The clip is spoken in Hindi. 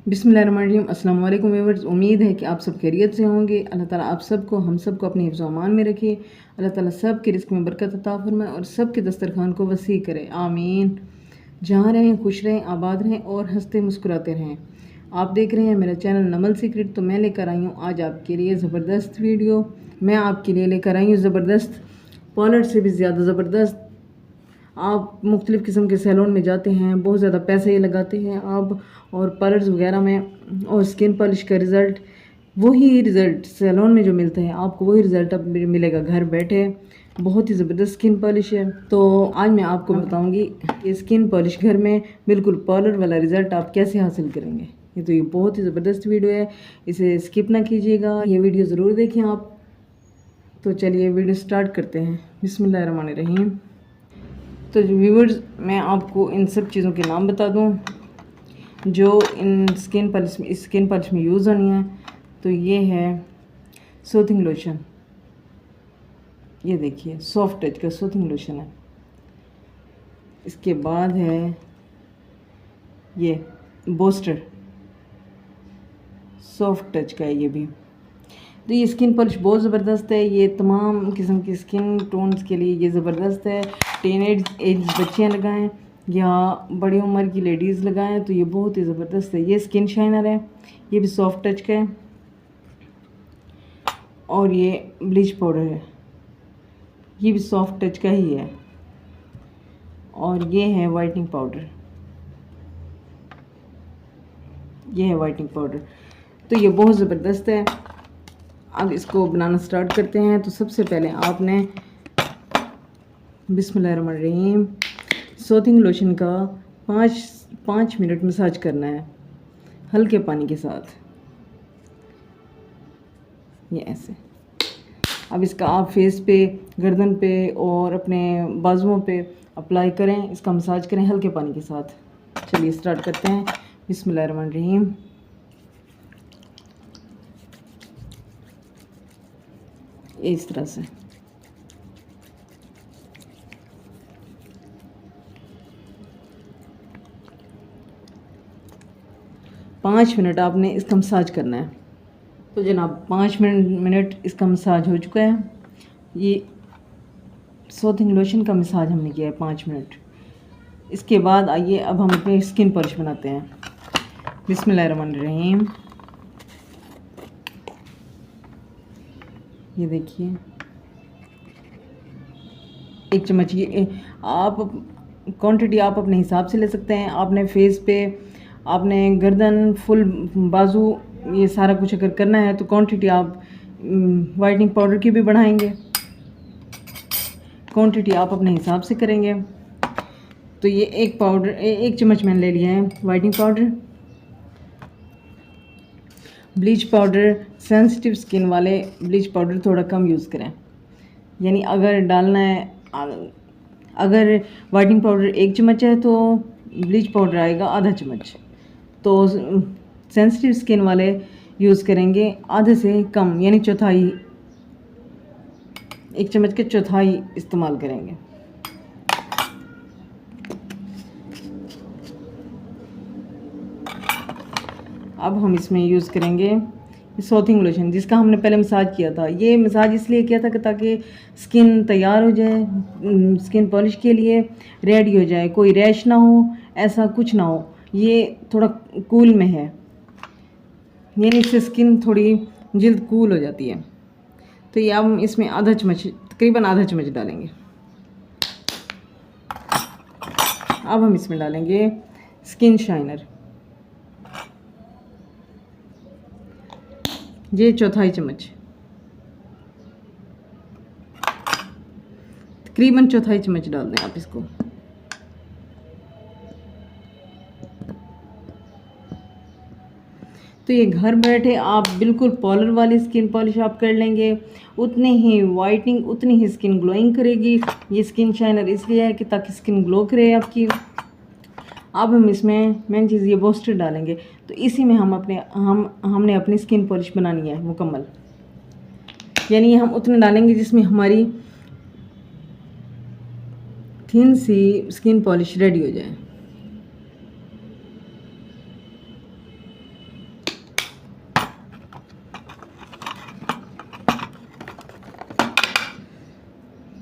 बिस्मिल्लाहिर्रहमानिर्रहीम। अस्सलाम वालेकुम व्यूअर्स। उम्मीद है कि आप सब खैरियत से होंगे। अल्लाह ताला आप सबको हम सबको अपने हिफ्ज़ व अमान में रखे। अल्लाह ताला सब के रिस्क में बरकत अता फरमाए और सब के दस्तरखान को वसी करे, आमीन। जहाँ रहें खुश रहें, आबाद रहें और हंसते मुस्कुराते रहें। आप देख रहे हैं मेरा चैनल नमल सीक्रेट। तो मैं लेकर आई हूँ आज आपके लिए ज़बरदस्त वीडियो। मैं आपके लिए लेकर आई हूँ ज़बरदस्त, पॉलर से भी ज़्यादा ज़बरदस्त। आप मुख्तलिफ़ किस्म के सैलून में जाते हैं, बहुत ज़्यादा पैसे लगाते हैं आप और पार्लर्स वगैरह में, और स्किन पॉलिश का रिज़ल्ट वही रिज़ल्ट सैलून में जो मिलता है आपको वही रिज़ल्ट अब मिलेगा घर बैठे। बहुत ही ज़बरदस्त स्किन पॉलिश है। तो आज मैं आपको बताऊंगी कि स्किन पॉलिश घर में बिल्कुल पार्लर वाला रिज़ल्ट आप कैसे हासिल करेंगे। ये बहुत ही ज़बरदस्त वीडियो है, इसे स्किप ना कीजिएगा, ये वीडियो ज़रूर देखें आप। तो चलिए वीडियो स्टार्ट करते हैं। बिस्मिल्लाहिर्रहमानिर्रहीम। तो व्यूअर्स, मैं आपको इन सब चीज़ों के नाम बता दूं जो इन स्किन पॉलिश में यूज़ होनी है। तो ये है सूथिंग लोशन, ये देखिए सॉफ्ट टच का सूथिंग लोशन है। इसके बाद है ये बूस्टर, सॉफ्ट टच का है ये भी। तो ये स्किन पॉलिश बहुत ज़बरदस्त है, ये तमाम किस्म की स्किन टोन्स के लिए ये ज़बरदस्त है। टीनेज एज बच्चियाँ लगाएं या बड़ी उम्र की लेडीज़ लगाएं तो ये बहुत ही ज़बरदस्त है। ये स्किन शाइनर है, ये भी सॉफ्ट टच का है। और ये ब्लीच पाउडर है, ये भी सॉफ्ट टच का ही है। और ये है वाइटनिंग पाउडर, ये है वाइटनिंग पाउडर। तो ये बहुत ज़बरदस्त है। अब इसको बनाना स्टार्ट करते हैं। तो सबसे पहले आपने बिस्मिल्लाहिर्रहमानिर्रहीम सूथिंग लोशन का 5 मिनट मसाज करना है हल्के पानी के साथ, ये ऐसे। अब इसका आप फेस पे, गर्दन पे और अपने बाजुओं पे अप्लाई करें, इसका मसाज करें हल्के पानी के साथ। चलिए स्टार्ट करते हैं। बिस्मिल्लाहिर्रहमानिर्रहीम। इस तरह से पाँच मिनट आपने इसका मसाज करना है। तो जनाब 5 मिनट इसका मसाज हो चुका है। ये सूथिंग लोशन का मसाज हमने किया है 5 मिनट। इसके बाद आइए अब हम अपनी स्किन पॉलिश बनाते हैं। बिस्मिल्लाहिर्रहमानिर्रहीम। ये देखिए 1 चम्मच, ये आप क्वांटिटी आप अपने हिसाब से ले सकते हैं। आपने फेस पे, आपने गर्दन, फुल बाजू, ये सारा कुछ अगर करना है तो क्वांटिटी आप वाइटनिंग पाउडर की भी बढ़ाएंगे, क्वांटिटी आप अपने हिसाब से करेंगे। तो ये एक चम्मच मैंने ले लिया है whitening powder. Bleach powder, sensitive skin वाले ब्लीच पाउडर थोड़ा कम यूज़ करें। यानी अगर डालना है, अगर वाइटनिंग पाउडर 1 चम्मच है तो ब्लीच पाउडर आएगा आधा चम्मच। तो सेंसिटिव स्किन वाले यूज़ करेंगे आधे से कम, यानी चौथाई, 1 चम्मच के चौथाई इस्तेमाल करेंगे। अब हम इसमें यूज़ करेंगे सूथिंग लोशन, जिसका हमने पहले मसाज किया था। ये मसाज इसलिए किया था कि ताकि स्किन तैयार हो जाए, स्किन पॉलिश के लिए रेडी हो जाए, कोई रैश ना हो, ऐसा कुछ ना हो। ये थोड़ा कूल में है, यानी इससे स्किन थोड़ी जल्द कूल हो जाती है। तो ये अब हम इसमें तकरीबन आधा चम्मच डालेंगे। अब हम इसमें डालेंगे स्किन शाइनर, ये चौथाई चम्मच, तकरीबन चौथाई चम्मच डाल दें आप इसको। तो ये घर बैठे आप बिल्कुल पार्लर वाली स्किन पॉलिश आप कर लेंगे, उतनी ही वाइटनिंग, उतनी ही स्किन ग्लोइंग करेगी। ये स्किन शाइनर इसलिए है कि ताकि स्किन ग्लो करे आपकी। अब हम इसमें मेन चीज़ ये बूस्टर डालेंगे। तो इसी में हमने अपनी स्किन पॉलिश बनानी है मुकम्मल, यानी हम उतने डालेंगे जिसमें हमारी थिन सी स्किन पॉलिश रेडी हो जाए।